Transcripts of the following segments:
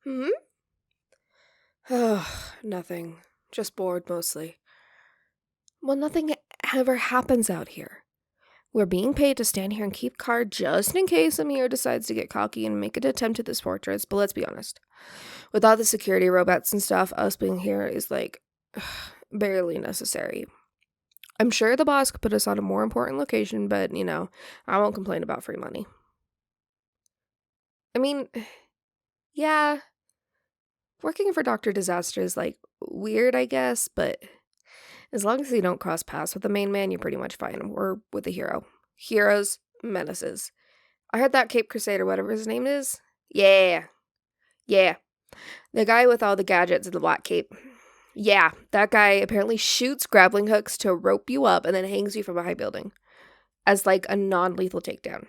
Hmm? Oh, nothing. Just bored mostly. Well, nothing ever happens out here. We're being paid to stand here and keep guard just in case some here decides to get cocky and make an attempt at this fortress, but let's be honest. With all the security robots and stuff, us being here is like barely necessary. I'm sure the boss could put us on a more important location, but I won't complain about free money. I mean, yeah, working for Dr. Disaster is like weird, I guess, but as long as you don't cross paths with the main man, you're pretty much fine. Or with the hero. Heroes, menaces. I heard that Cape Crusade or whatever his name is. Yeah. Yeah. The guy with all the gadgets and the black cape. Yeah, that guy apparently shoots grappling hooks to rope you up and then hangs you from a high building as like a non-lethal takedown.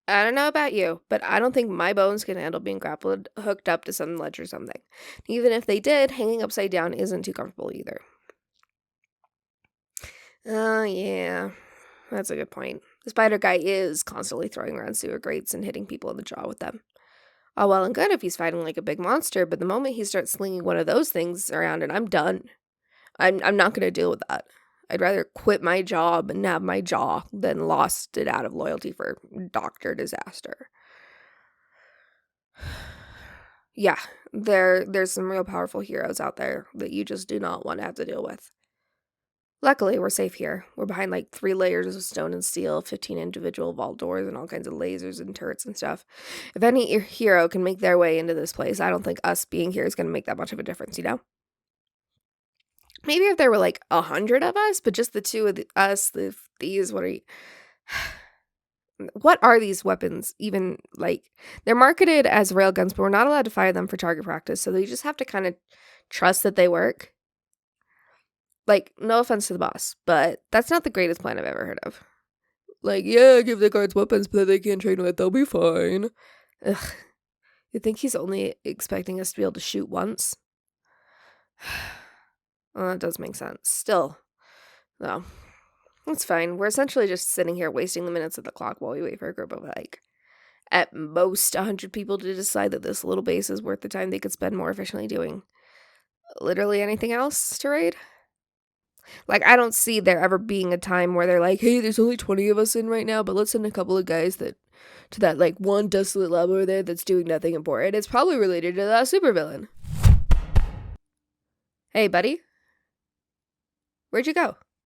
I don't know about you, but I don't think my bones can handle being grappled hooked up to some ledge or something. Even if they did, hanging upside down isn't too comfortable either. Oh, yeah. That's a good point. The spider guy is constantly throwing around sewer grates and hitting people in the jaw with them. All well and good if he's fighting like a big monster, but the moment he starts slinging one of those things around and I'm done. I'm not going to deal with that. I'd rather quit my job and have my jaw than lost it out of loyalty for Dr. Disaster. Yeah, there's some real powerful heroes out there that you just do not want to have to deal with. Luckily, we're safe here. We're behind like 3 layers of stone and steel, 15 individual vault doors, and all kinds of lasers and turrets and stuff. If any hero can make their way into this place, I don't think us being here is going to make that much of a difference. Maybe if there were like 100 of us, but just the two of us, these, what are these weapons even like? They're marketed as railguns, but we're not allowed to fire them for target practice, so you just have to kind of trust that they work. Like, no offense to the boss, but that's not the greatest plan I've ever heard of. Like, yeah, give the guards weapons that they can't train with, they'll be fine. Ugh. You think he's only expecting us to be able to shoot once? Well, that does make sense. Still, though, it's fine. We're essentially just sitting here wasting the minutes of the clock while we wait for a group of, like, at most 100 people to decide that this little base is worth the time they could spend more efficiently doing literally anything else to raid. Like, I don't see there ever being a time where they're like, hey, there's only 20 of us in right now, but let's send a couple of guys to that, like, one desolate lab over there that's doing nothing important. It's probably related to that supervillain. Hey, buddy. Where'd you go?